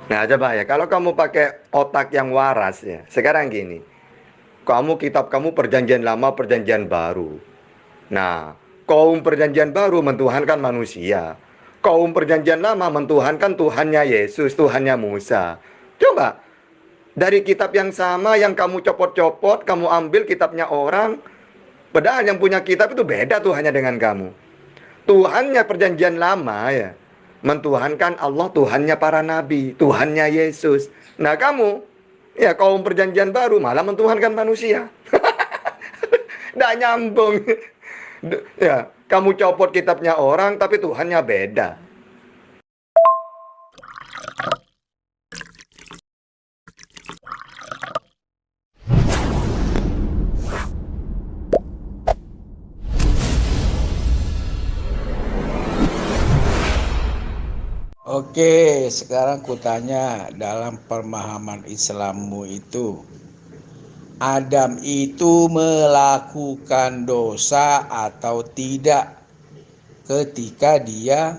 Nah, coba ya, kalau kamu pakai otak yang waras ya. Sekarang gini, kitab kamu perjanjian lama, perjanjian baru. Nah, kaum perjanjian baru mentuhankan manusia. Kaum perjanjian lama mentuhankan Tuhannya Yesus, Tuhannya Musa. Coba, dari kitab yang sama yang kamu copot-copot, kamu ambil kitabnya orang, padahal yang punya kitab itu beda Tuhannya dengan kamu. Tuhannya perjanjian lama ya, mentuhankan Allah, Tuhannya para nabi, Tuhannya Yesus. Nah, kamu ya kaum perjanjian baru malah mentuhankan manusia. Nggak nyambung. Ya, kamu copot kitabnya orang tapi Tuhannya beda. Oke, sekarang kutanya dalam pemahaman Islammu itu, Adam itu melakukan dosa atau tidak ketika dia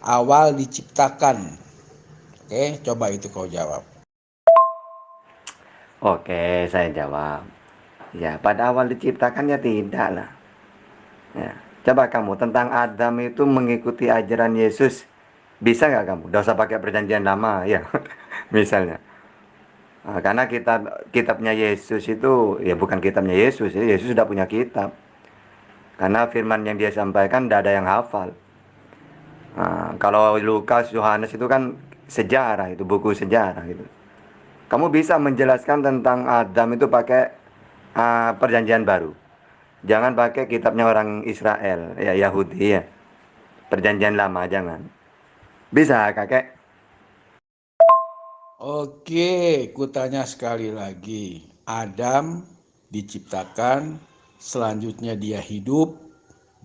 awal diciptakan? Oke, coba itu kau jawab. Oke, saya jawab. Ya, pada awal diciptakannya tidak lah. Ya. Coba kamu tentang Adam itu mengikuti ajaran Yesus. Bisa nggak kamu? Gak usah pakai perjanjian lama ya. Misalnya. Nah, karena kitabnya Yesus itu ya bukan kitabnya Yesus ya. Yesus sudah punya kitab. Karena firman yang dia sampaikan tidak ada yang hafal. Nah, kalau Lukas, Yohanes itu kan sejarah, itu buku sejarah gitu. Kamu bisa menjelaskan tentang Adam itu pakai perjanjian baru. Jangan pakai kitabnya orang Israel, ya Yahudi ya. Perjanjian lama jangan. Bisa, kakek? Oke, kutanya sekali lagi. Adam diciptakan, selanjutnya dia hidup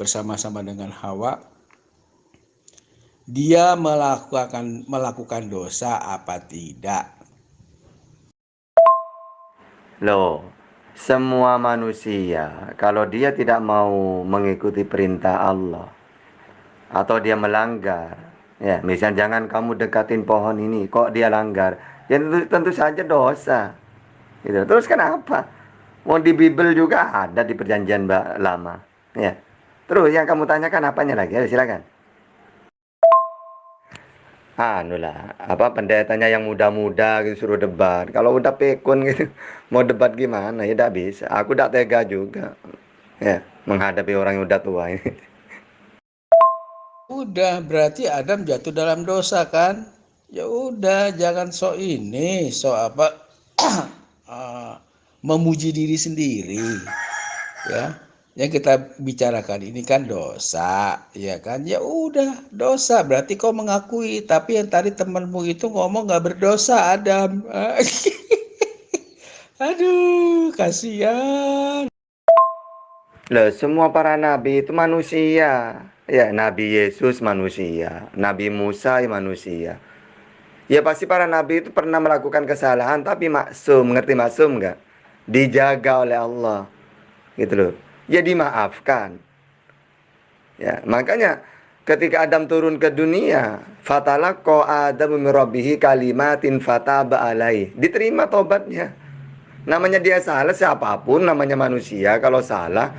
bersama-sama dengan Hawa. Dia melakukan dosa apa tidak? Loh, semua manusia kalau dia tidak mau mengikuti perintah Allah atau dia melanggar, ya, misalnya jangan kamu dekatin pohon ini, kok dia langgar, ya tentu saja dosa. Gitu. Terus kenapa? Mau di Bible juga ada di perjanjian lama. Ya. Terus yang kamu tanyakan apanya lagi? Ayo, silakan. Anu lah, apa pendetanya yang muda-muda gitu suruh debat. Kalau udah pikun gitu, mau debat gimana? Ya tidak bisa. Aku tidak tega juga. Ya, menghadapi orang yang udah tua ini. Udah, berarti Adam jatuh dalam dosa kan? Ya udah, jangan sok apa uh, memuji diri sendiri, ya. Yang kita bicarakan ini kan dosa, ya kan? Ya udah, dosa. Berarti kau mengakui, tapi yang tadi temanmu itu ngomong nggak berdosa, Adam. Aduh, kasihan. Loh, semua para nabi itu manusia. Ya, Nabi Yesus manusia, Nabi Musa ya manusia. Ya pasti para nabi itu pernah melakukan kesalahan tapi maksum, ngerti maksum nggak? Dijaga oleh Allah, gitu loh. Ya dimaafkan. Ya, makanya ketika Adam turun ke dunia, fatalaqqa Adamu min rabbihi kalimatin fataba alaih. Diterima tobatnya. Namanya dia salah siapapun namanya manusia kalau salah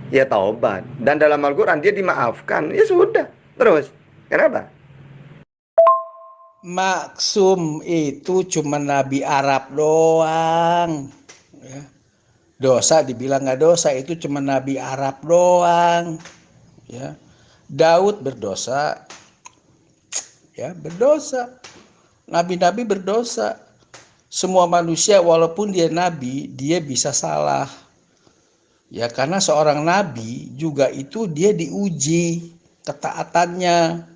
ya taubat. Dan dalam Al-Qur'an dia dimaafkan. Ya sudah. Terus, kenapa? Maksum itu cuma Nabi Arab doang. Ya. Dosa dibilang nggak dosa itu cuma Nabi Arab doang. Ya. Daud berdosa, ya berdosa. Nabi-nabi berdosa. Semua manusia walaupun dia nabi, dia bisa salah. Ya karena seorang nabi juga itu dia diuji ketaatannya.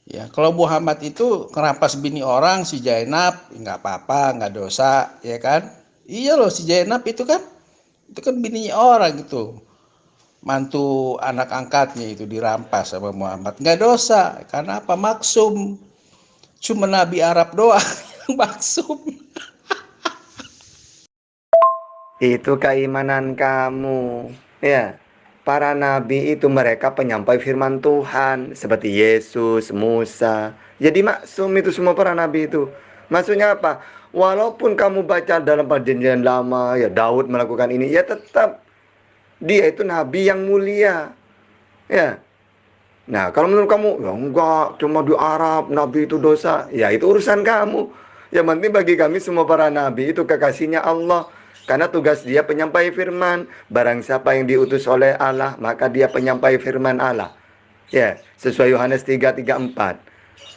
Ya, kalau Muhammad itu kerampas bini orang si Zainab, nggak apa-apa, nggak dosa, ya kan? Iya loh si Zainab itu kan bininya orang gitu, mantu anak angkatnya itu dirampas sama Muhammad, nggak dosa, karena apa? Maksum, cuma Nabi Arab doang yang maksum. Itu keimanan kamu. Ya, para nabi itu mereka penyampai firman Tuhan seperti Yesus, Musa. Jadi maksum itu semua para nabi itu. Maksudnya apa? Walaupun kamu baca dalam perjanjian lama, ya Daud melakukan ini, ya tetap dia itu nabi yang mulia. Ya. Nah, kalau menurut kamu, ya enggak, cuma di Arab, nabi itu dosa. Ya, itu urusan kamu. Yang penting bagi kami semua para nabi itu kekasihnya Allah. Karena tugas dia penyampai firman. Barang siapa yang diutus oleh Allah, maka dia penyampai firman Allah. Ya, sesuai Yohanes 3:34.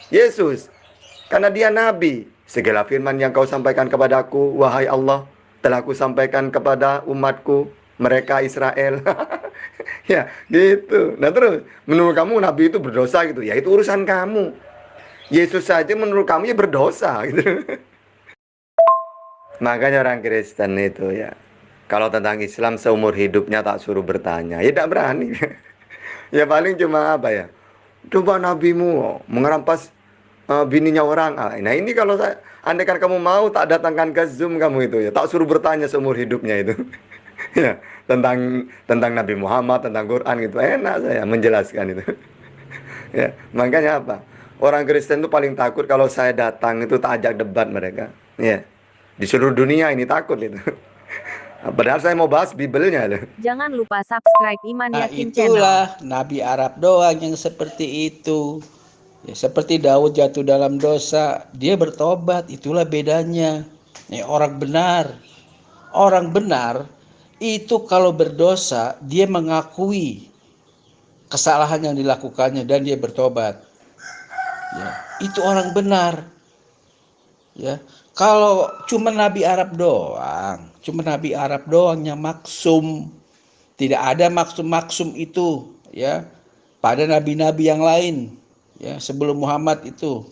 Yesus, karena dia nabi. Segala firman yang kau sampaikan kepadaku, wahai Allah, telah ku sampaikan kepada umatku, mereka Israel. Ya, gitu. Nah terus, menurut kamu nabi itu berdosa gitu? Ya itu urusan kamu. Yesus saja menurut kamu ya berdosa gitu. Makanya orang Kristen itu ya, kalau tentang Islam seumur hidupnya tak suruh bertanya, ya tidak berani. Ya paling cuma apa ya? Coba nabimu mengerampas bininya orang. Nah ini kalau saya, andaikan kamu mau tak datangkan ke Zoom kamu itu ya, tak suruh bertanya seumur hidupnya itu. Ya, tentang Nabi Muhammad, tentang Quran gitu. Enak saya menjelaskan itu. Ya, makanya apa? Orang Kristen itu paling takut kalau saya datang itu tak ajak debat mereka. Ya. Di seluruh dunia ini takut itu. Padahal saya mau bahas Bibelnya loh. Jangan lupa subscribe Iman Nah, Yakin Channel. itulah Nabi Arab doang yang seperti itu. Ya, seperti Daud jatuh dalam dosa, dia bertobat, itulah bedanya. Orang benar. Orang benar itu kalau berdosa, dia mengakui kesalahan yang dilakukannya dan dia bertobat. Ya, itu orang benar. Ya, kalau cuma Nabi Arab doang yang maksum. Tidak ada maksum-maksum itu, ya, pada nabi-nabi yang lain, ya, sebelum Muhammad itu.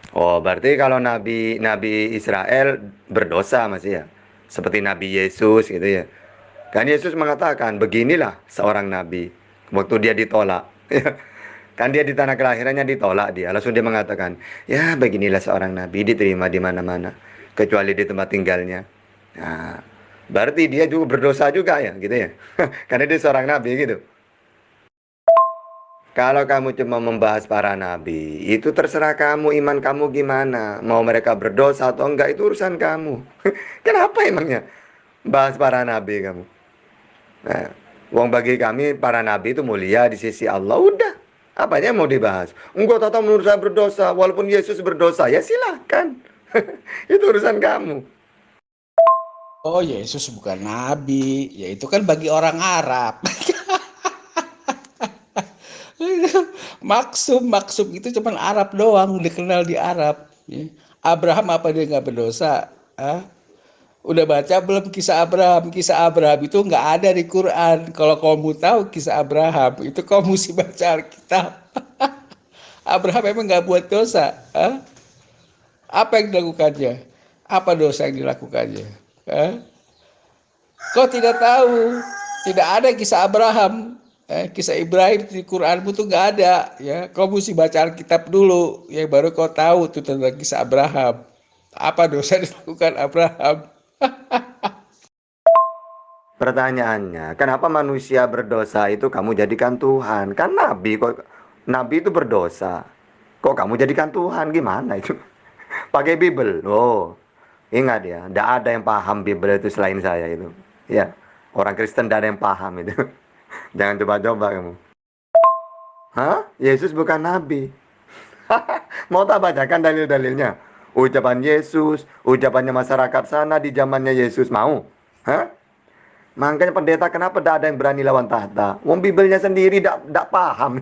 Oh, berarti kalau Nabi Israel berdosa masih ya. Seperti Nabi Yesus gitu ya. Kan Yesus mengatakan, beginilah seorang nabi. Waktu dia ditolak. Kan dia di tanah kelahirannya ditolak dia. Langsung dia mengatakan, ya beginilah seorang nabi diterima di mana-mana. Kecuali di tempat tinggalnya. Nah, berarti dia juga berdosa juga ya gitu ya. Karena dia seorang nabi gitu. Kalau kamu cuma membahas para nabi, itu terserah kamu, iman kamu gimana. Mau mereka berdosa atau enggak, itu urusan kamu. Kenapa emangnya bahas para nabi kamu? Nah, wong bagi kami para nabi itu mulia di sisi Allah. Udah, apanya mau dibahas? Enggak, tata menurut saya berdosa, walaupun Yesus berdosa, ya silahkan. Itu urusan kamu. Oh, Yesus bukan nabi, ya itu kan bagi orang Arab. Maksum itu cuma Arab doang, dikenal di Arab. Ya. Abraham apa dia nggak berdosa? Hah? Udah baca belum kisah Abraham? Kisah Abraham itu nggak ada di Quran. Kalau kamu tahu kisah Abraham, itu kamu mesti baca Alkitab. Abraham memang nggak buat dosa. Hah? Apa yang dilakukannya? Apa dosa yang dilakukannya? Hah? Kau tidak tahu? Tidak ada kisah Abraham. Kisah Ibrahim di Quranmu tuh nggak ada. Ya, kau mesti baca Alkitab dulu. Ya, baru kau tahu tuh tentang kisah Abraham. Apa dosa yang dilakukan Abraham? Pertanyaannya, kenapa manusia berdosa itu kamu jadikan Tuhan? Kan nabi kok, nabi itu berdosa. Kok kamu jadikan Tuhan? Gimana itu? Pakai Bible. Oh, ingat ya, tidak ada yang paham Bible itu selain saya itu. Ya, orang Kristen tidak ada yang paham itu. Jangan coba-coba kamu. Hah? Yesus bukan nabi. Mau tak bacakan dalil-dalilnya? Ucapan Yesus, ucapannya masyarakat sana di zamannya Yesus. Mau? Hah? Makanya pendeta kenapa tidak ada yang berani lawan tahta? Wong Bibelnya sendiri tidak paham.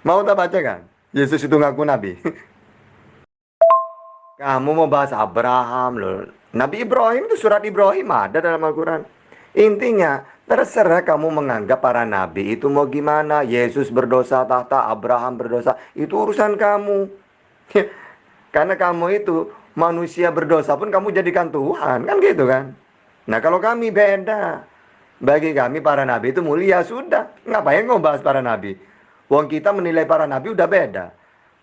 Mau tak bacakan? Yesus itu ngaku nabi. Kamu mau bahas Abraham loh. Nabi Ibrahim itu surat Ibrahim ada dalam Al-Quran. Intinya, terserah kamu menganggap para nabi itu mau gimana. Yesus berdosa, tahta Abraham berdosa. Itu urusan kamu. Karena kamu itu manusia berdosa pun kamu jadikan Tuhan. Kan gitu kan. Nah kalau kami beda. Bagi kami para nabi itu mulia. Sudah. Ngapain kamu bahas para nabi? Wong kita menilai para nabi udah beda.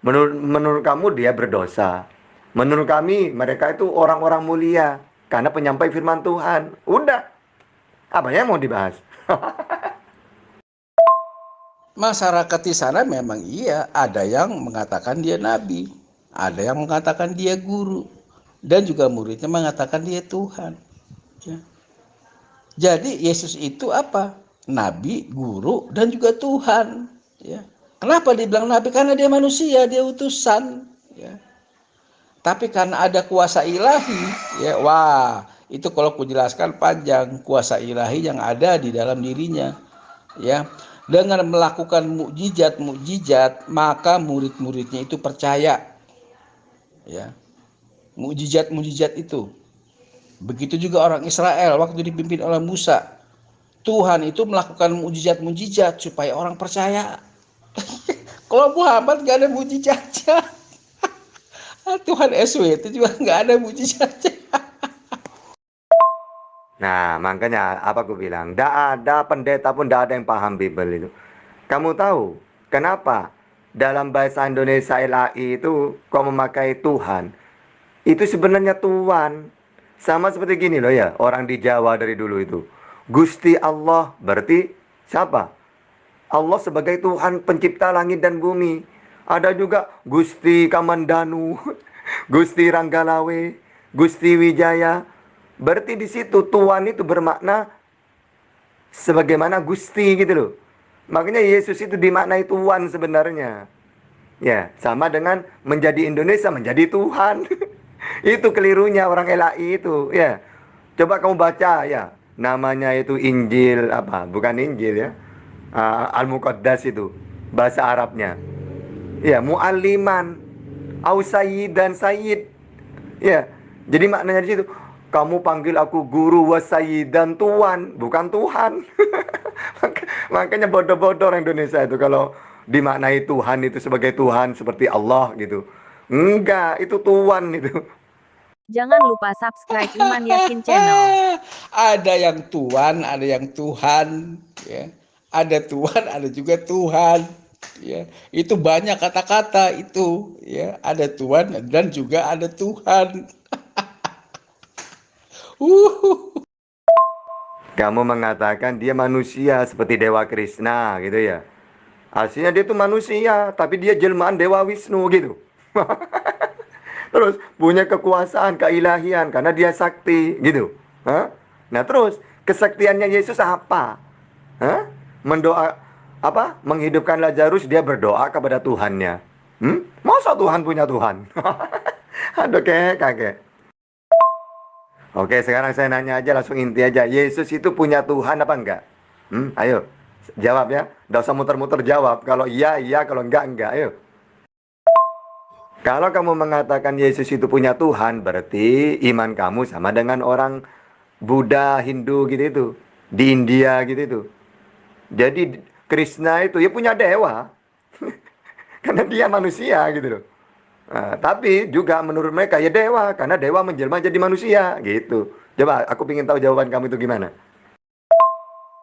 Menurut kamu dia berdosa. Menurut kami mereka itu orang-orang mulia. Karena penyampai firman Tuhan. Udah. Apa yang mau dibahas? Masyarakat di sana memang iya, ada yang mengatakan dia nabi, ada yang mengatakan dia guru, dan juga muridnya mengatakan dia Tuhan. Ya. Jadi Yesus itu apa? Nabi, guru, dan juga Tuhan. Ya. Kenapa dibilang nabi? Karena dia manusia, dia utusan. Ya. Tapi karena ada kuasa ilahi, ya, wah, itu kalau ku jelaskan panjang, kuasa ilahi yang ada di dalam dirinya, ya. Dengan melakukan mukjizat-mukjizat, maka murid-muridnya itu percaya, ya. Mukjizat-mukjizat itu. Begitu juga orang Israel waktu dipimpin oleh Musa. Tuhan itu melakukan mukjizat-mukjizat supaya orang percaya. Kalau Muhammad gak ada mukjizatnya. Tuhan SWT juga nggak ada mujizatnya. Nah, makanya apa aku bilang, tidak ada pendeta pun tidak ada yang paham Bible itu. Kamu tahu kenapa dalam bahasa Indonesia LAI itu kok memakai Tuhan? Itu sebenarnya Tuhan. Sama seperti gini loh ya, orang di Jawa dari dulu itu. Gusti Allah berarti siapa? Allah sebagai Tuhan pencipta langit dan bumi. Ada juga Gusti Kamandanu, Gusti Ranggalawe, Gusti Wijaya. Berarti di situ Tuhan itu bermakna sebagaimana Gusti gitu loh. Makanya Yesus itu dimaknai Tuhan sebenarnya. Ya, sama dengan menjadi Indonesia menjadi Tuhan. Itu kelirunya orang LAI itu, ya. Coba kamu baca ya, namanya itu Injil apa? Bukan Injil ya. Al-Muqaddas itu bahasa Arabnya. Ya, mualliman, au sayyidan sayyid. Ya. Jadi maknanya di situ, kamu panggil aku guru wa sayyidan tuan, bukan Tuhan. Makanya bodoh-bodoh orang Indonesia itu kalau dimaknai Tuhan itu sebagai Tuhan seperti Allah gitu. Enggak, itu Tuhan itu. Jangan lupa subscribe Iman Yakin Channel. Ada yang Tuhan, ada yang Tuhan, ya. Ada Tuhan, ada juga Tuhan, ya. Itu banyak kata-kata itu, ya. Ada Tuhan dan juga ada Tuhan. Kamu mengatakan dia manusia seperti Dewa Krishna gitu ya. Aslinya dia tuh manusia, tapi dia jelmaan Dewa Wisnu gitu. Terus punya kekuasaan, keilahian karena dia sakti gitu. Hah? Nah, terus kesaktiannya Yesus apa? Hah? Mendoa apa? Menghidupkan Lazarus, dia berdoa kepada Tuhannya. Masa Tuhan punya Tuhan? Aduh, kakek. Oke, sekarang saya nanya aja langsung inti aja. Yesus itu punya Tuhan apa enggak? Ayo, jawab ya. Nggak usah muter-muter jawab. Kalau iya, iya. Kalau enggak. Ayo. Kalau kamu mengatakan Yesus itu punya Tuhan, berarti iman kamu sama dengan orang Buddha, Hindu gitu itu. Di India gitu itu. Jadi Krishna itu ya punya dewa. Karena dia manusia gitu loh. Nah, tapi juga menurut mereka ya dewa. Karena dewa menjelma jadi manusia gitu. Coba aku ingin tahu jawaban kamu itu gimana.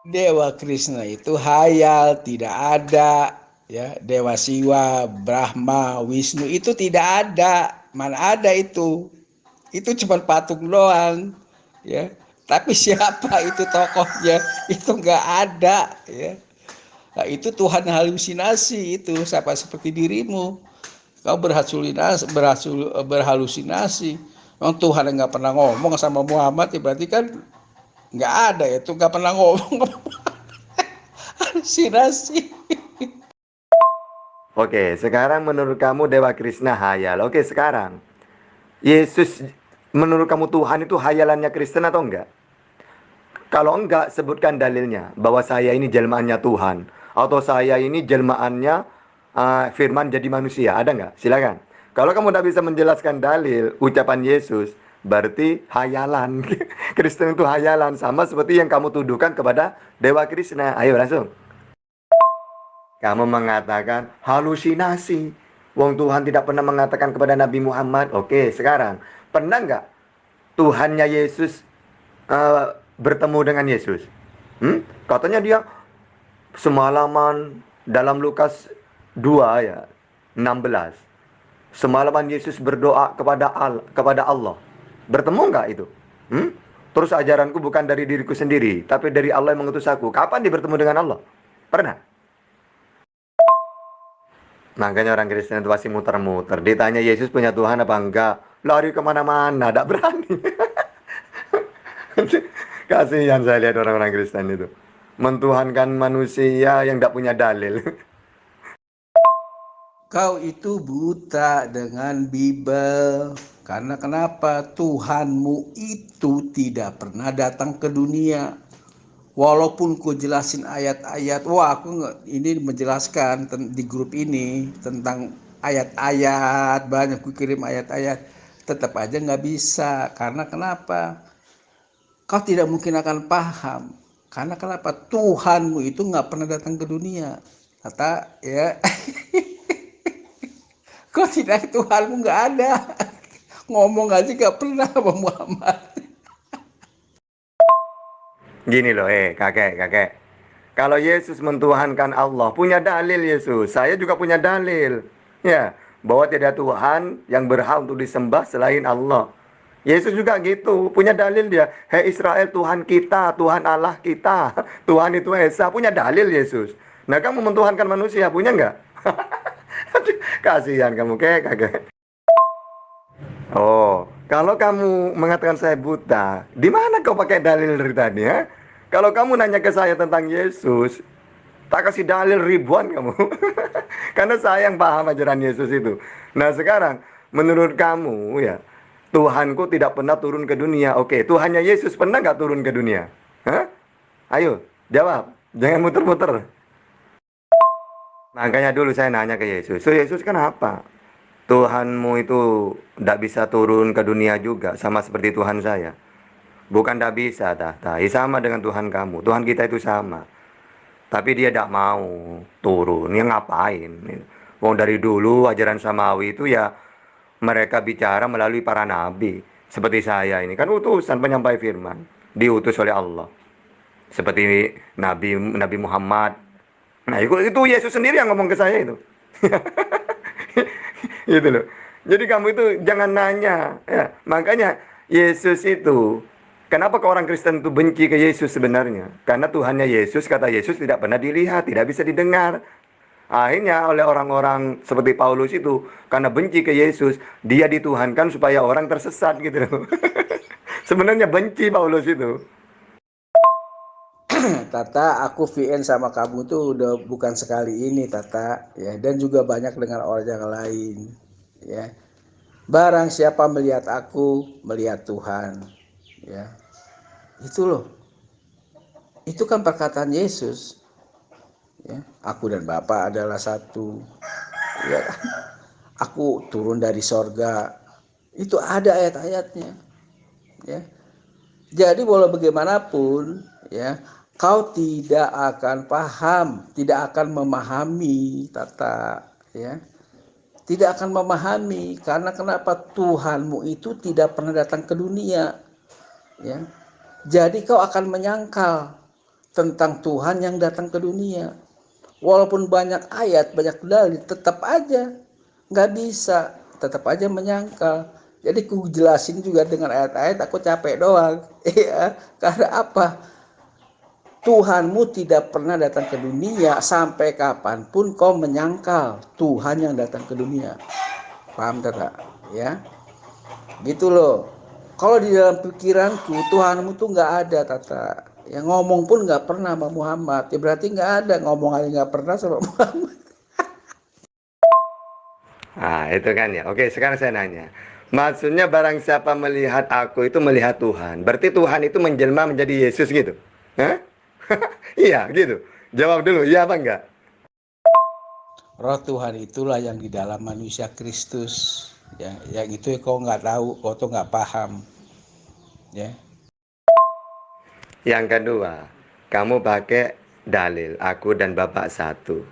Dewa Krishna itu hayal, tidak ada, ya. Dewa Siwa, Brahma, Wisnu itu tidak ada. Mana ada itu? Itu cuma patung doang, ya. Tapi siapa itu tokohnya? Itu nggak ada, ya. Nah, itu Tuhan halusinasi itu, siapa seperti dirimu. Kau berhalusinasi. Memang Tuhan nggak pernah ngomong sama Muhammad, ya berarti kan nggak ada, itu nggak pernah ngomong. Halusinasi. Oke, sekarang menurut kamu Dewa Krishna hayal. Oke, sekarang Yesus menurut kamu Tuhan itu hayalannya Kristen atau enggak? Kalau enggak, sebutkan dalilnya bahwa saya ini jelmaannya Tuhan atau saya ini jelmaannya firman jadi manusia. Ada enggak? Silakan. Kalau kamu tidak bisa menjelaskan dalil ucapan Yesus, berarti hayalan. Kristen itu hayalan sama seperti yang kamu tuduhkan kepada Dewa Krishna. Ayo langsung. Kamu mengatakan halusinasi. Wong Tuhan tidak pernah mengatakan kepada Nabi Muhammad. Oke, sekarang pernah enggak Tuhannya Yesus bertemu dengan Yesus? Katanya dia semalaman dalam Lukas 2 ya 16. Semalaman Yesus berdoa kepada Allah. Bertemu enggak itu? Terus ajaranku bukan dari diriku sendiri, tapi dari Allah yang mengutus aku. Kapan dia bertemu dengan Allah? Pernah? Makanya orang Kristen itu pasti muter-muter. Ditanya Yesus punya Tuhan apa enggak? Lari kemana-mana, tidak berani. Kasihan saya lihat orang-orang Kristen itu. Mentuhankan manusia yang tidak punya dalil. Kau itu buta dengan Bible. Karena kenapa? Tuhanmu itu tidak pernah datang ke dunia. Walaupun ku jelasin ayat-ayat, wah aku ini menjelaskan di grup ini tentang ayat-ayat, banyak ku kirim ayat-ayat, tetap aja nggak bisa. Karena kenapa? Kau tidak mungkin akan paham. Karena kenapa? Tuhanmu itu nggak pernah datang ke dunia. Kata ya, kau tidak, Tuhanmu nggak ada. Ngomong aja nggak pernah sama Muhammad. Gini loh, kakek. Kalau Yesus mentuhankan Allah, punya dalil Yesus. Saya juga punya dalil. Ya, bahwa tidak ada Tuhan yang berhak untuk disembah selain Allah. Yesus juga gitu, punya dalil dia. Hei Israel, Tuhan kita, Tuhan Allah kita. Tuhan itu Esa, punya dalil Yesus. Nah, kamu mentuhankan manusia, punya nggak? Kasihan kamu, kakek. Oh, kalau kamu mengatakan saya buta, di mana kau pakai dalil dari tadi, ya? Kalau kamu nanya ke saya tentang Yesus, tak kasih dalil ribuan kamu. Karena saya yang paham ajaran Yesus itu. Nah, sekarang menurut kamu ya, Tuhanku tidak pernah turun ke dunia. Oke, Tuhannya Yesus pernah nggak turun ke dunia? Hah? Ayo, jawab. Jangan muter-muter. Makanya dulu saya nanya ke Yesus. So, Yesus kenapa? Tuhanmu itu tidak bisa turun ke dunia juga, sama seperti Tuhan saya. Bukan tidak bisa, sama dengan Tuhan kamu. Tuhan kita itu sama. Tapi dia tidak mau turun. Ya ngapain? Wong dari dulu ajaran samawi itu ya mereka bicara melalui para nabi. Seperti saya ini kan utusan penyampai firman, diutus oleh Allah. Seperti Nabi Nabi Muhammad. Nah, itu Yesus sendiri yang ngomong ke saya itu. Gitu loh. Jadi kamu itu jangan nanya, ya. Makanya Yesus itu, kenapa ke orang Kristen itu benci ke Yesus sebenarnya? Karena Tuhannya Yesus, kata Yesus tidak pernah dilihat, tidak bisa didengar. Akhirnya oleh orang-orang seperti Paulus itu, karena benci ke Yesus, dia dituhankan supaya orang tersesat gitu loh. Sebenarnya benci Paulus itu. Tata, aku VN sama kamu tuh udah bukan sekali ini, Tata, ya, dan juga banyak dengan orang yang lain, ya. Barang siapa melihat aku, melihat Tuhan, ya. Itu loh. Itu kan perkataan Yesus, ya. Aku dan Bapa adalah satu, ya. Aku turun dari sorga. Itu ada ayat-ayatnya, ya. Jadi walau bagaimanapun, ya, kau tidak akan paham, tidak akan memahami, Tata, ya. Tidak akan memahami karena kenapa? Tuhanmu itu tidak pernah datang ke dunia, ya. Jadi kau akan menyangkal tentang Tuhan yang datang ke dunia. Walaupun banyak ayat, banyak dalil, tetap aja nggak bisa, tetap aja menyangkal. Jadi ku jelasin juga dengan ayat-ayat, aku capek doang. Ya, karena apa? Tuhanmu tidak pernah datang ke dunia, sampai kapanpun kau menyangkal Tuhan yang datang ke dunia. Paham tak? Ya, gitu loh. Kalau di dalam pikiranku Tuhanmu tuh nggak ada, Tata. Ya, ngomong pun nggak pernah sama Muhammad. Ya berarti nggak ada, ngomong aja nggak pernah sama Muhammad. Nah, itu kan ya. Oke, sekarang saya nanya. Maksudnya barang siapa melihat aku itu melihat Tuhan. Berarti Tuhan itu menjelma menjadi Yesus gitu. Hah? Iya, gitu. Jawab dulu, iya apa enggak? Roh Tuhan itulah yang di dalam manusia Kristus. Ya, yang itu kau nggak tahu, kau tuh nggak paham. Ya, Yang kedua, kamu pakai dalil, aku dan Bapak satu.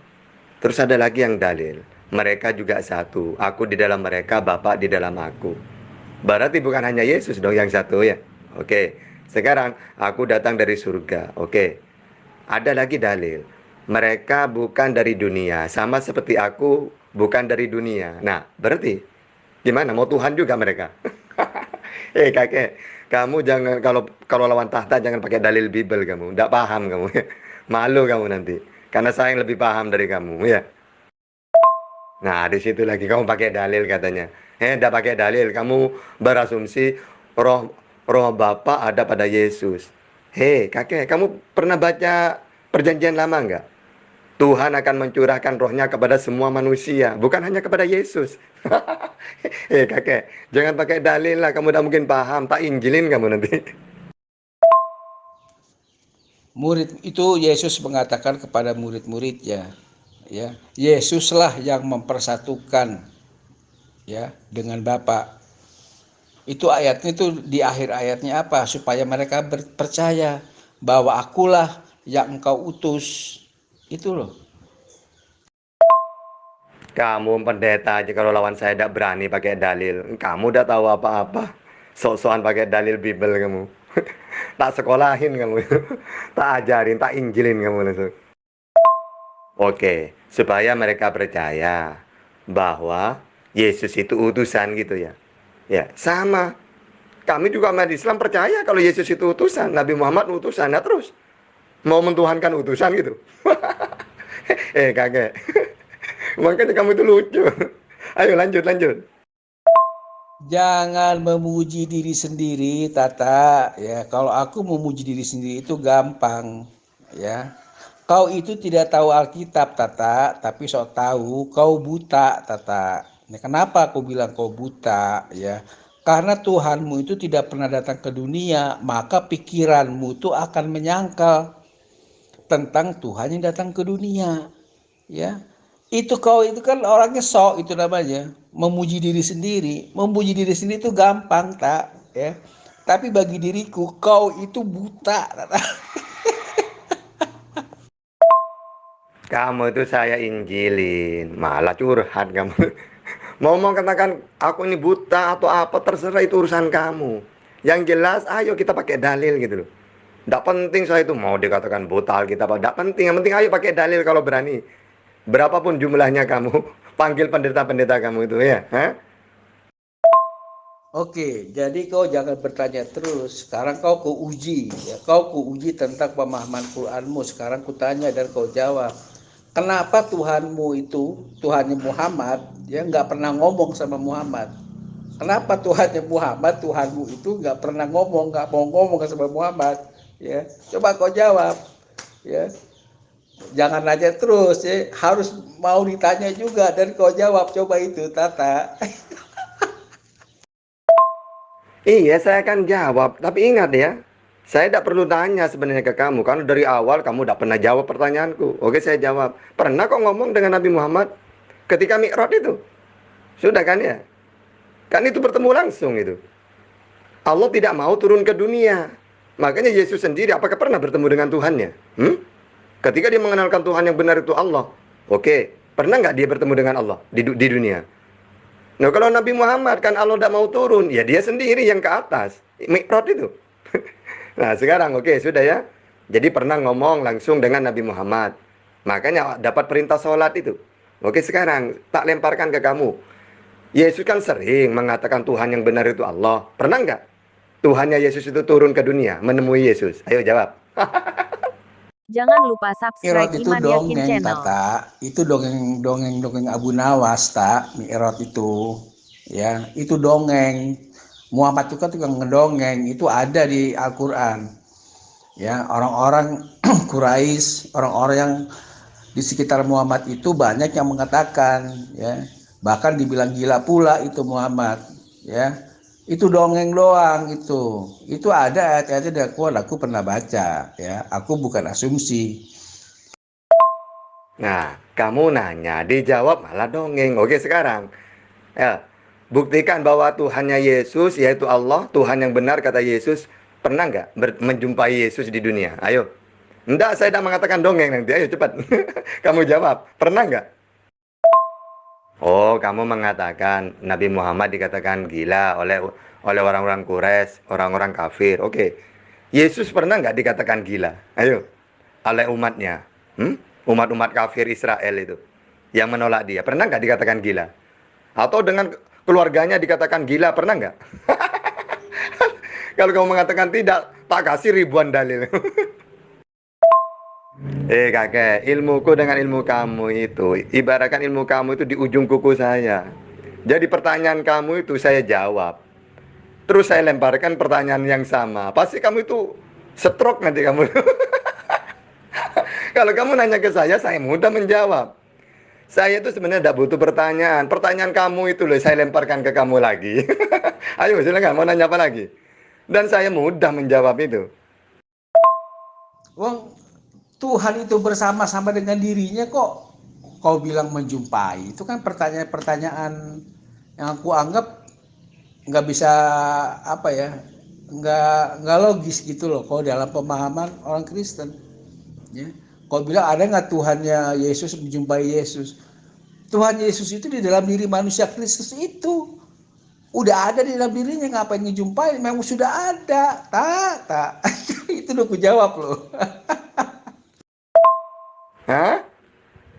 Terus ada lagi yang dalil, mereka juga satu. Aku di dalam mereka, Bapak di dalam aku. Berarti bukan hanya Yesus dong yang satu ya. Oke, sekarang aku datang dari surga. Oke, ada lagi dalil. Mereka bukan dari dunia, sama seperti aku bukan dari dunia. Nah, berarti gimana? Mau Tuhan juga mereka? Kakek, kamu jangan kalau kalau lawan tahta jangan pakai dalil Bible kamu. Tidak paham kamu. Malu kamu nanti. Karena saya yang lebih paham dari kamu ya. Nah, di situ lagi kamu pakai dalil katanya. Enggak pakai dalil, kamu berasumsi roh roh Bapa ada pada Yesus. Hei, kakek, kamu pernah baca Perjanjian Lama enggak? Tuhan akan mencurahkan rohnya kepada semua manusia, bukan hanya kepada Yesus. Hei, kakek, jangan pakai dalil lah, kamu udah mungkin paham, tak injilin kamu nanti. Murid itu Yesus mengatakan kepada murid-muridnya, ya, Yesuslah yang mempersatukan ya dengan Bapa. Itu ayatnya itu di akhir ayatnya apa? Supaya mereka percaya bahwa akulah yang engkau utus. Itu loh. Kamu pendeta aja kalau lawan saya tidak berani pakai dalil. Kamu udah tahu apa-apa. Sok-sokan pakai dalil Bible kamu. Tak sekolahin kamu. Tak ajarin, tak injilin kamu langsung. Oke, supaya mereka percaya bahwa Yesus itu utusan gitu ya. Ya, sama. Kami juga umat Islam percaya kalau Yesus itu utusan, Nabi Muhammad utusan. Nah terus, mau mentuhankan utusan gitu. Kakek. Makanya kamu itu lucu. Ayo lanjut, lanjut. Jangan memuji diri sendiri, Tata. Ya, kalau aku memuji diri sendiri itu gampang, ya. Kau itu tidak tahu Alkitab, Tata, tapi sok tahu kau buta, Tata. Nah, kenapa aku bilang kau buta, ya? Karena Tuhanmu itu tidak pernah datang ke dunia, maka pikiranmu itu akan menyangkal tentang Tuhan yang datang ke dunia, ya. Itu kau itu kan orangnya sok itu namanya memuji diri sendiri. Memuji diri sendiri itu gampang, tak, ya. Tapi bagi diriku kau itu buta, Tata. Kamu itu saya injilin, malah curhat kamu. Mau katakan aku ini buta atau apa terserah itu urusan kamu. Yang jelas ayo kita pakai dalil gitu loh. Tidak penting saya itu mau dikatakan buta kita apa. Tidak penting, yang penting ayo pakai dalil kalau berani. Berapapun jumlahnya kamu, panggil pendeta-pendeta kamu itu ya. Hah? Oke, jadi kau jangan bertanya terus. Sekarang kau kuuji, ya. Kau kuuji tentang pemahaman Quranmu. Sekarang kutanya dan kau jawab. Kenapa Tuhanmu itu, Tuhannya Muhammad, ya nggak pernah ngomong sama Muhammad? Kenapa Tuhannya Muhammad, Tuhanmu itu nggak pernah ngomong, nggak mau ngomong sama Muhammad? Ya, coba kau jawab. Ya, jangan nanya terus, ya. Harus mau ditanya juga dan kau jawab. Coba itu, Tata. Iya, saya akan jawab. Tapi ingat ya, saya tidak perlu tanya sebenarnya ke kamu. Karena dari awal kamu tidak pernah jawab pertanyaanku. Oke, saya jawab. Pernah kok ngomong dengan Nabi Muhammad ketika Mi'raj itu? Sudah kan ya? Kan itu bertemu langsung itu. Allah tidak mau turun ke dunia. Makanya Yesus sendiri apakah pernah bertemu dengan Tuhannya? Ketika dia mengenalkan Tuhan yang benar itu Allah. Oke, pernah nggak dia bertemu dengan Allah di dunia? Nah kalau Nabi Muhammad kan Allah tidak mau turun, ya dia sendiri yang ke atas. Mi'raj itu. Nah sekarang oke sudah ya. Jadi pernah ngomong langsung dengan Nabi Muhammad. Makanya dapat perintah sholat itu. Oke sekarang tak lemparkan ke kamu. Yesus kan sering mengatakan Tuhan yang benar itu Allah. Pernah nggak Tuhannya Yesus itu turun ke dunia menemui Yesus? Ayo jawab. Jangan lupa subscribe Mi'raj itu Iman Yakin dongeng, Channel. Tata. Itu dongeng Abu Nawas, tak. Mi'raj itu, ya, itu dongeng. Muhammad itu kan tukang ngedongeng. Itu ada di Al-Quran. Ya, orang-orang Quraisy, orang-orang yang di sekitar Muhammad itu banyak yang mengatakan, ya, bahkan dibilang gila pula itu Muhammad, ya. Itu dongeng doang itu ada ayat-ayatnya dari Quran, aku pernah baca, ya, aku bukan asumsi. Nah, kamu nanya, dijawab malah dongeng. Oke, sekarang. Ya, buktikan bahwa Tuhannya Yesus, yaitu Allah, Tuhan yang benar, kata Yesus, pernah nggak menjumpai Yesus di dunia? Ayo. Enggak, saya tidak mengatakan dongeng nanti. Ayo, cepat. Kamu jawab. Pernah nggak? Oh, kamu mengatakan Nabi Muhammad dikatakan gila oleh orang-orang Quraisy, orang-orang kafir. Oke. Yesus pernah nggak dikatakan gila? Ayo. Oleh umatnya. Umat-umat kafir Israel itu yang menolak dia. Pernah nggak dikatakan gila? Atau dengan keluarganya dikatakan gila, pernah nggak? Kalau kamu mengatakan tidak, tak kasih ribuan dalil. Kakek, ilmuku dengan ilmu kamu itu, ibaratkan ilmu kamu itu di ujung kuku saya. Jadi pertanyaan kamu itu saya jawab. Terus saya lemparkan pertanyaan yang sama. Pasti kamu itu stroke nanti kamu. Kalau kamu nanya ke saya mudah menjawab. Saya itu sebenarnya tidak butuh pertanyaan. Pertanyaan kamu itu loh saya lemparkan ke kamu lagi. Ayo silakan mau nanya apa lagi? Dan saya mudah menjawab itu. Wong Tuhan itu bersama-sama dengan dirinya kok kau bilang menjumpai. Itu kan pertanyaan-pertanyaan yang aku anggap nggak bisa apa ya, nggak logis gitu loh. Kalau dalam pemahaman orang Kristen, ya. Kau bilang ada nggak Tuhannya Yesus menjumpai Yesus? Tuhan Yesus itu di dalam diri manusia Kristus itu udah ada di dalam dirinya, ngapain ngejumpai? Memang sudah ada, tak. Itu udah aku jawab loh. Hah?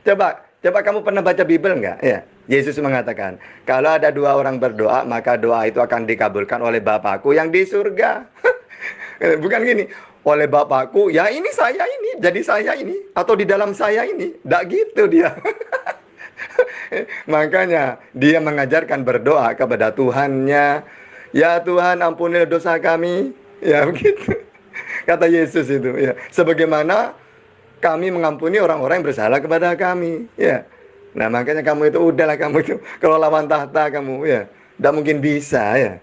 Coba kamu pernah baca Bible nggak? Ya, Yesus mengatakan, kalau ada dua orang berdoa, maka doa itu akan dikabulkan oleh Bapakku yang di surga. Bukan gini, oleh Bapakku, ya ini saya ini, jadi saya ini, atau di dalam saya ini. Nggak gitu dia. Makanya dia mengajarkan berdoa kepada Tuhannya. Ya Tuhan ampunilah dosa kami. Ya begitu. Kata Yesus itu. Ya, sebagaimana kami mengampuni orang-orang yang bersalah kepada kami. Ya. Nah makanya kamu itu udahlah kamu itu kalau lawan tahta kamu ya. Tidak mungkin bisa ya.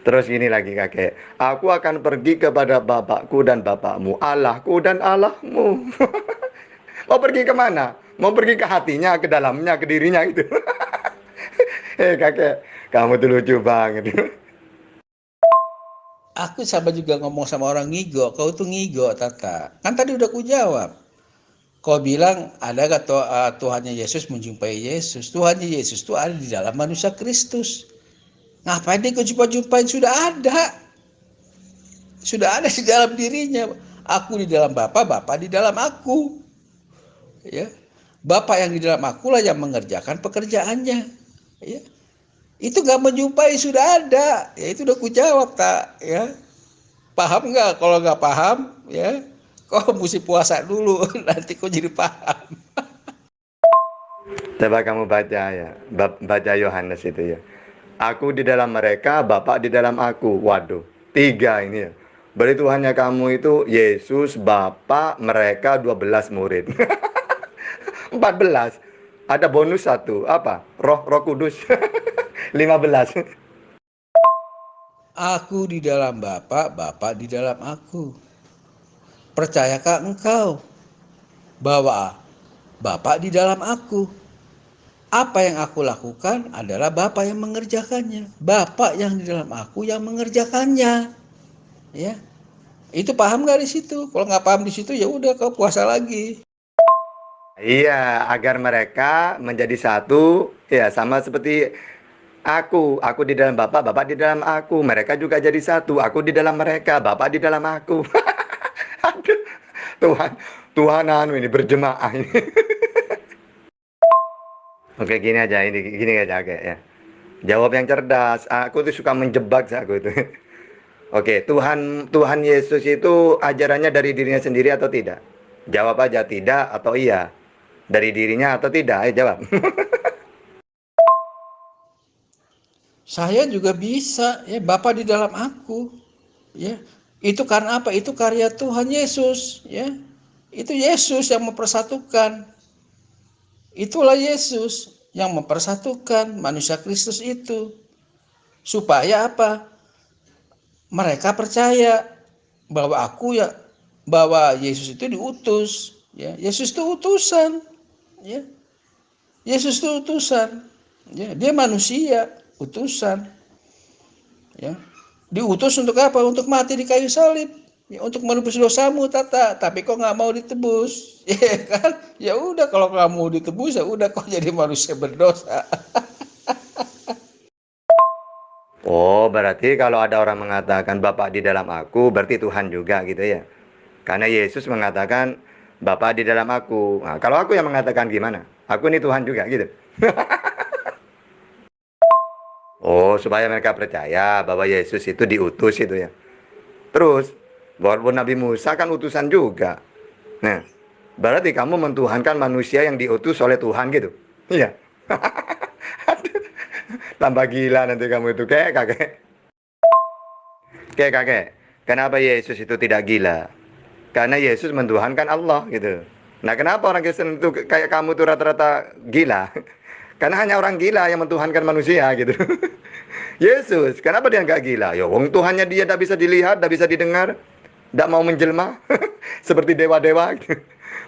Terus gini lagi kakek, aku akan pergi kepada Bapakku dan Bapakmu, Allahku dan Allahmu. Mau pergi kemana? Mau pergi ke hatinya, ke dalamnya, ke dirinya gitu. Kakek, kamu tuh lucu banget. Aku sama juga ngomong sama orang ngigo, kau tuh ngigo Tata. Kan tadi udah ku jawab. Kau bilang ada gak Tuhannya Yesus menjumpai Yesus? Tuhannya Yesus tuh ada di dalam manusia Kristus. Ngapain dia kau jumpa-jumpain? Sudah ada di dalam dirinya. Aku di dalam Bapa, Bapa di dalam aku. Ya, Bapa yang di dalam aku lah yang mengerjakan pekerjaannya. Ya, itu nggak menjumpai sudah ada. Ya itu udah ku jawab tak. Ya, paham nggak? Kalau nggak paham, ya, kau mesti puasa dulu. Nanti kau jadi paham. Coba kamu baca ya, baca Yohanes itu ya. Aku di dalam mereka, Bapak di dalam aku. Waduh, tiga ini ya. Berarti Tuhannya kamu itu Yesus, Bapak, mereka 12 murid. 14. Ada bonus satu, apa? Roh Kudus. 15. Aku di dalam Bapa, Bapa di dalam aku. Percayakah engkau bahwa Bapa di dalam aku? Apa yang aku lakukan adalah Bapa yang mengerjakannya. Bapa yang di dalam aku yang mengerjakannya. Ya, itu paham nggak di situ? Kalau nggak paham di situ ya udah kau puasa lagi. Iya, agar mereka menjadi satu, ya sama seperti aku di dalam Bapak, Bapak di dalam aku. Mereka juga jadi satu, aku di dalam mereka, Bapak di dalam aku. Aduh, Tuhan, Tuhan ini berjemaah ini. Oke, gini aja kayak ya. Jawab yang cerdas. Aku tuh suka menjebak aku itu. Oke, Tuhan Yesus itu ajarannya dari dirinya sendiri atau tidak? Jawab aja tidak atau iya. Dari dirinya atau tidak? Ayo jawab. Saya juga bisa, ya Bapa di dalam aku. Ya, itu karena apa? Itu karya Tuhan Yesus, ya. Itu Yesus yang mempersatukan. Itulah Yesus yang mempersatukan manusia Kristus itu. Supaya apa? Mereka percaya bahwa Yesus itu diutus, ya. Yesus itu utusan, ya. Yesus itu utusan, ya. Dia manusia, utusan, ya. Diutus untuk apa? Untuk mati di kayu salib, ya, untuk menebus dosamu Tata. Tapi kok nggak mau ditebus, ya kan? Ya udah kalau nggak mau ditebus ya udah kok jadi manusia berdosa. Oh, berarti kalau ada orang mengatakan Bapak di dalam aku, berarti Tuhan juga gitu ya. Karena Yesus mengatakan Bapak di dalam aku. Nah, kalau aku yang mengatakan gimana? Aku ini Tuhan juga gitu. Oh, supaya mereka percaya bahwa Yesus itu diutus itu ya. Terus, walaupun Nabi Musa kan utusan juga. Nah, berarti kamu mentuhankan manusia yang diutus oleh Tuhan gitu. Iya. Tambah gila nanti kamu itu kayak kakek. Kayak kakek. Kenapa Yesus itu tidak gila? Karena Yesus mentuhankan Allah gitu. Nah, kenapa orang Kristen itu kayak kamu tuh rata-rata gila? Karena hanya orang gila yang mentuhankan manusia gitu. Yesus, kenapa dia nggak gila? Ya, wong Tuhannya dia tidak bisa dilihat, tidak bisa didengar, tidak mau menjelma seperti dewa-dewa. Gitu.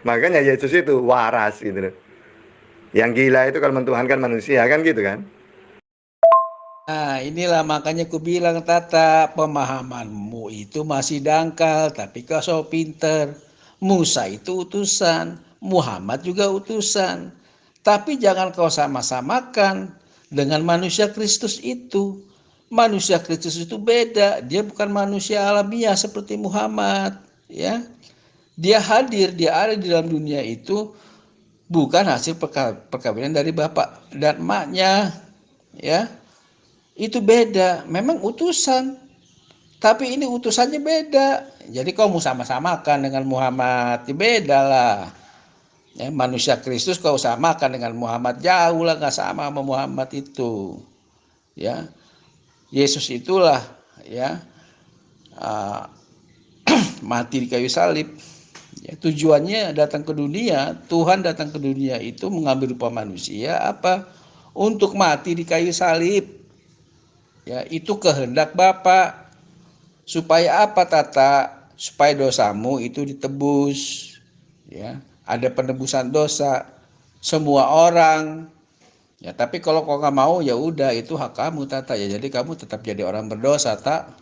Makanya Yesus itu waras gitu. Yang gila itu kalau mentuhankan manusia kan gitu kan? Nah, inilah makanya ku bilang Tata, pemahamanmu itu masih dangkal, tapi kau so pinter. Musa itu utusan, Muhammad juga utusan. Tapi jangan kau sama-samakan dengan manusia Kristus itu. Manusia Kristus itu beda, dia bukan manusia alamiah seperti Muhammad, ya. Dia hadir, dia ada di dalam dunia itu bukan hasil perkawinan dari bapak dan emaknya, ya. Itu beda, memang utusan, tapi ini utusannya beda. Jadi kau mau sama-samakan dengan Muhammad, ya beda lah. Ya, manusia Kristus kau samakan dengan Muhammad, jauh lah, nggak sama sama Muhammad itu. Ya, Yesus itulah ya uh, mati di kayu salib. Ya, tujuannya datang ke dunia, Tuhan datang ke dunia itu mengambil rupa manusia apa? Untuk mati di kayu salib. Ya, itu kehendak Bapa. Supaya apa Tata? Supaya dosamu itu ditebus. Ya, ada penebusan dosa semua orang. Ya, tapi kalau kau nggak mau ya udah itu hak kamu Tata ya. Jadi kamu tetap jadi orang berdosa tak?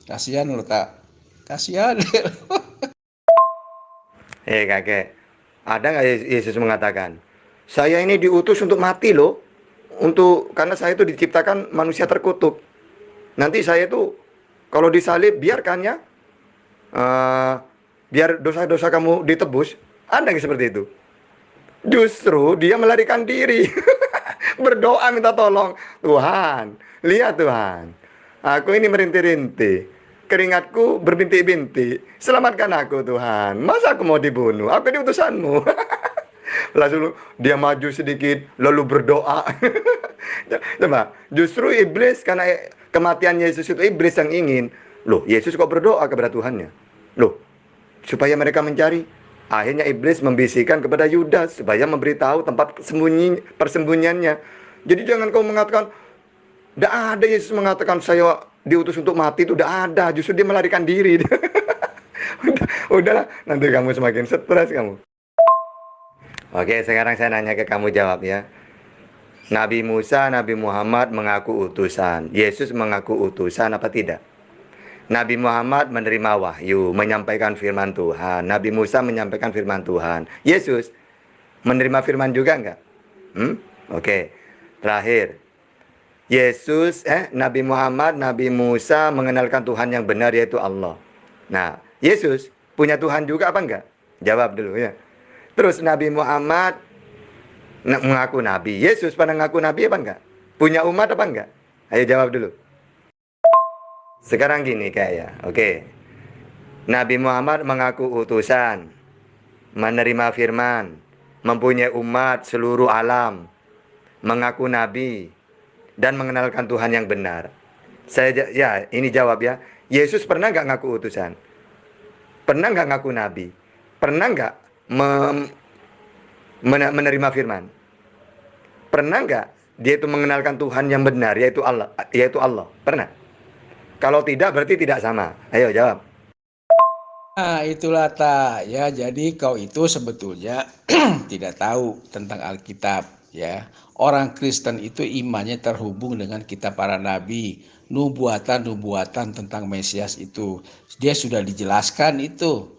Kasihan lo tak? Kasihan. Kakek, ada nggak Yesus mengatakan, saya ini diutus untuk mati loh, karena saya itu diciptakan manusia terkutuk. Nanti saya itu kalau disalib biarkan ya, eh, biar dosa-dosa kamu ditebus. Ada nggak seperti itu? Justru dia melarikan diri, berdoa minta tolong. Tuhan, lihat Tuhan, aku ini merintih-rintih, keringatku berbintik-bintik. Selamatkan aku Tuhan. Masa aku mau dibunuh? Aku ini utusanmu. Lalu dia maju sedikit, lalu berdoa. Coba, justru iblis karena kematian Yesus itu iblis yang ingin. Loh, Yesus kok berdoa kepada Tuhannya? Loh, supaya mereka mencari. Akhirnya iblis membisikkan kepada Yudas supaya memberitahu tempat persembunyiannya. Jadi jangan kau mengatakan, tidak ada Yesus mengatakan saya diutus untuk mati, itu tidak ada. Justru dia melarikan diri. Udahlah, nanti kamu semakin stres kamu. Oke, sekarang saya nanya ke kamu jawab ya. Nabi Musa, Nabi Muhammad mengaku utusan. Yesus mengaku utusan apa tidak? Nabi Muhammad menerima wahyu, menyampaikan firman Tuhan. Nabi Musa menyampaikan firman Tuhan. Yesus menerima firman juga enggak? Oke. Terakhir. Nabi Muhammad, Nabi Musa mengenalkan Tuhan yang benar yaitu Allah. Nah, Yesus punya Tuhan juga apa enggak? Jawab dulu ya. Terus Nabi Muhammad mengaku nabi. Yesus pernah mengaku nabi apa enggak? Punya umat apa enggak? Ayo jawab dulu. Sekarang gini kayak, oke. Nabi Muhammad mengaku utusan, menerima firman, mempunyai umat seluruh alam, mengaku nabi, dan mengenalkan Tuhan yang benar. Ini jawab ya. Yesus pernah nggak ngaku utusan? Pernah nggak ngaku nabi? Pernah nggak menerima firman? Pernah nggak dia itu mengenalkan Tuhan yang benar, yaitu Allah? Pernah? Kalau tidak berarti tidak sama. Ayo jawab. Nah, itulah tak ya. Jadi kau itu sebetulnya tidak tahu tentang Alkitab ya. Orang Kristen itu imannya terhubung dengan kitab para nabi, nubuatan-nubuatan tentang Mesias itu. Dia sudah dijelaskan itu.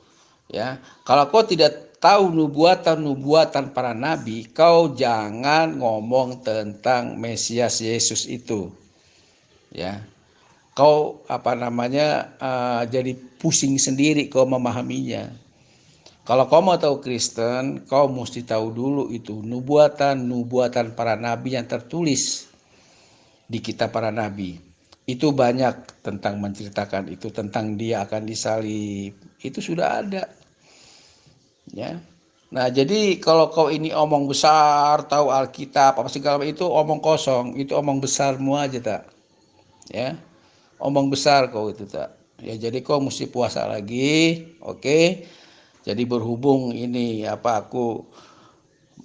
Ya. Kalau kau tidak tahu nubuatan-nubuatan para nabi, kau jangan ngomong tentang Mesias Yesus itu. Ya. Kau jadi pusing sendiri kau memahaminya. Kalau kau mau tahu Kristen, kau mesti tahu dulu itu nubuatan para nabi yang tertulis di kitab para nabi. Itu banyak tentang menceritakan itu, tentang dia akan disalib. Itu sudah ada. Ya. Nah, jadi kalau kau ini omong besar, tahu Alkitab, apa segala macam, itu omong kosong, itu omong besarmu aja tak. Ya, omong besar kau itu tak. Ya, jadi kau mesti puasa lagi, oke. Jadi berhubung ini aku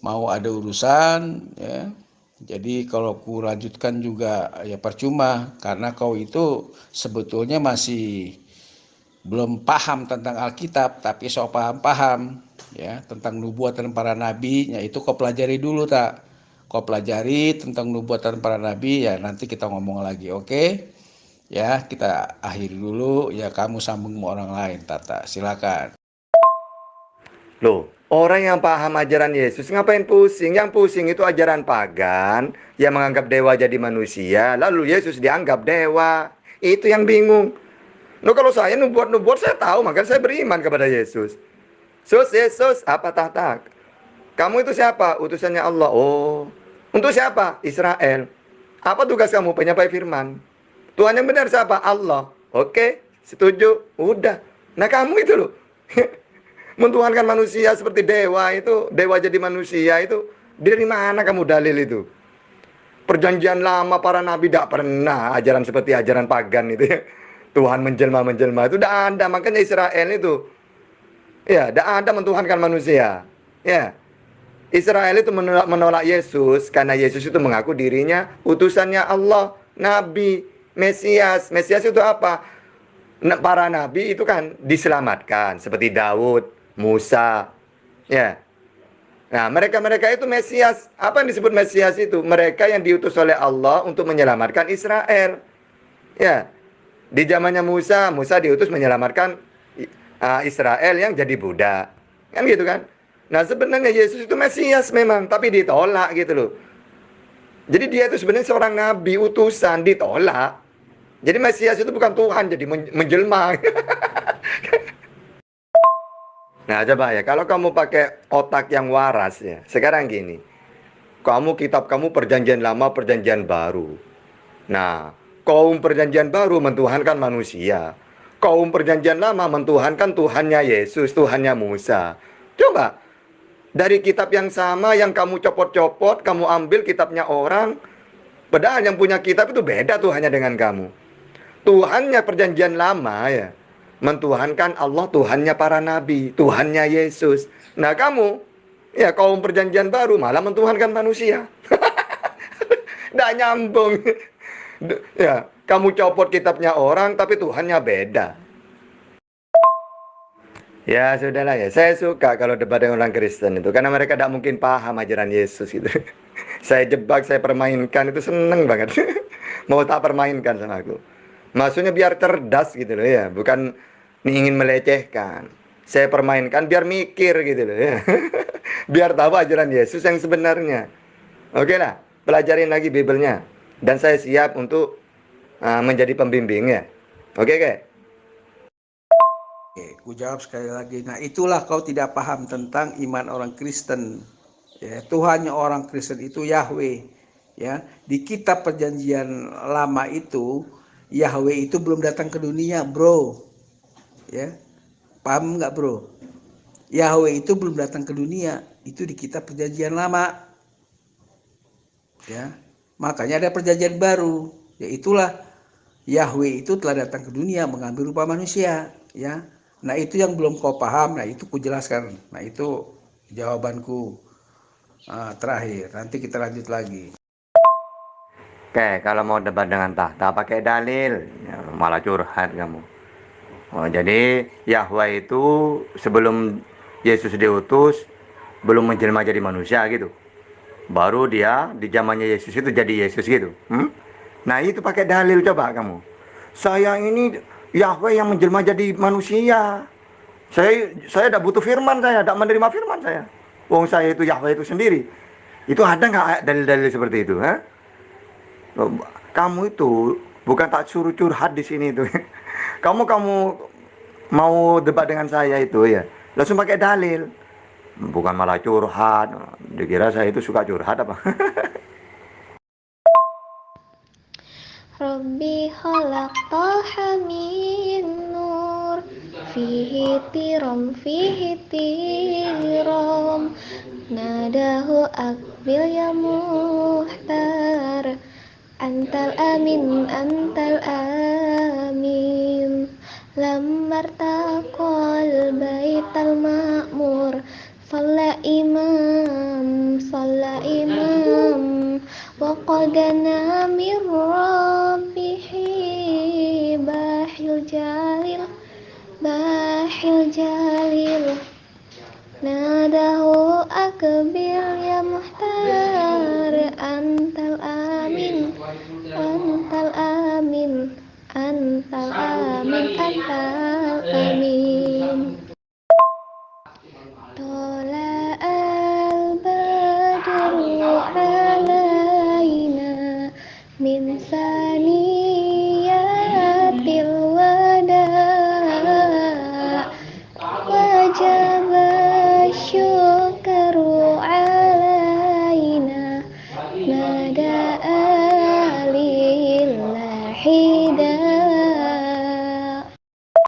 mau ada urusan, ya. Jadi kalau ku lanjutkan juga ya percuma, karena kau itu sebetulnya masih belum paham tentang Alkitab, tapi so paham-paham ya tentang nubuatan para nabi. Ya itu kau pelajari dulu tak. Kau pelajari tentang nubuatan para nabi, ya nanti kita ngomong lagi, oke? Ya, kita akhiri dulu, ya kamu sambung sama orang lain, Tata. Silakan. Loh, orang yang paham ajaran Yesus ngapain pusing? Yang pusing itu ajaran pagan yang menganggap dewa jadi manusia, lalu Yesus dianggap dewa. Itu yang bingung. Loh, kalau saya nubuat-nubuat saya tahu, makanya saya beriman kepada Yesus. Yesus, apa tahta? Kamu itu siapa? Utusannya Allah. Oh, untuk siapa? Israel. Apa tugas kamu? Penyampai firman. Tuhan yang benar siapa? Allah. Oke, setuju. Udah. Nah, kamu itu loh. Mentuhankan manusia seperti dewa itu, dewa jadi manusia itu, dari mana kamu dalil itu? Perjanjian lama para nabi tidak pernah ajaran seperti ajaran pagan itu ya. Tuhan menjelma-menjelma itu tidak ada. Makanya Israel itu ya tidak ada mentuhankan manusia. Ya, Israel itu menolak Yesus karena Yesus itu mengaku dirinya utusannya Allah, nabi, Mesias. Mesias itu apa? Para nabi itu kan diselamatkan seperti Daud, Musa, ya. Nah, mereka-mereka itu Mesias. Apa yang disebut Mesias itu? Mereka yang diutus oleh Allah untuk menyelamatkan Israel. Ya, di zamannya Musa, Musa diutus menyelamatkan Israel yang jadi budak. Kan gitu kan? Nah, sebenarnya Yesus itu Mesias memang, tapi ditolak gitu loh. Jadi dia itu sebenarnya seorang nabi, utusan, ditolak. Jadi Mesias itu bukan Tuhan, jadi menjelma. Nah, coba ya, kalau kamu pakai otak yang waras ya. Sekarang gini, kitab kamu perjanjian lama, perjanjian baru. Nah, kaum perjanjian baru mentuhankan manusia. Kaum perjanjian lama mentuhankan Tuhannya Yesus, Tuhannya Musa. Coba, dari kitab yang sama yang kamu copot-copot, kamu ambil kitabnya orang, padahal yang punya kitab itu beda Tuhannya dengan kamu. Tuhannya perjanjian lama ya, mentuhankan Allah, Tuhannya para nabi, Tuhannya Yesus. Nah, kamu ya kaum perjanjian baru malah mentuhankan manusia. Tidak nyambung. Ya, kamu copot kitabnya orang tapi Tuhannya beda. Ya, sudahlah ya. Saya suka kalau debat dengan orang Kristen itu karena mereka tidak mungkin paham ajaran Yesus gitu. Saya jebak, saya permainkan itu seneng banget. Mau tak permainkan sama aku. Maksudnya biar cerdas gitu loh ya, bukan ingin melecehkan. Saya permainkan biar mikir gitu loh ya. Biar tahu ajaran Yesus yang sebenarnya. Oke lah, pelajarin lagi Bibelnya. Dan saya siap untuk menjadi pembimbing ya. Oke, oke. Oke, ku jawab sekali lagi. Nah, itulah kau tidak paham tentang iman orang Kristen. Ya, Tuhannya orang Kristen itu Yahweh. Ya, di kitab perjanjian lama itu Yahweh itu belum datang ke dunia, bro. Ya, paham nggak, bro? Yahweh itu belum datang ke dunia. Itu di kitab perjanjian lama. Ya, makanya ada perjanjian baru. Ya itulah Yahweh itu telah datang ke dunia mengambil rupa manusia. Ya, nah itu yang belum kau paham. Nah itu ku jelaskan. Nah itu jawabanku terakhir. Nanti kita lanjut lagi. Oke, kalau mau debat dengan tahta pakai dalil, ya, malah curhat kamu. Oh, jadi Yahweh itu sebelum Yesus diutus belum menjelma jadi manusia gitu. Baru dia di zamannya Yesus itu jadi Yesus gitu. Nah, itu pakai dalil coba kamu. Saya ini Yahweh yang menjelma jadi manusia. Saya tidak butuh firman, saya tidak menerima firman saya. Wong saya itu Yahweh itu sendiri. Itu ada nggak dalil-dalil seperti itu? Kamu itu bukan tak suruh curhat di sini itu. Kamu mau debat dengan saya itu ya, langsung pakai dalil. Bukan malah curhat. Dikira saya itu suka curhat apa? Rabbi khalaqtaha min nur fihi tiram nadahu akbil ya muhtar antal amin lamar taqal baital ma'mur Salla imam wa qadana min rabbihi bahil jalil nadahu akbil ya muhtar antal amin Tola al-badru alaina min saniyatil wada wajaba syukru alaina nada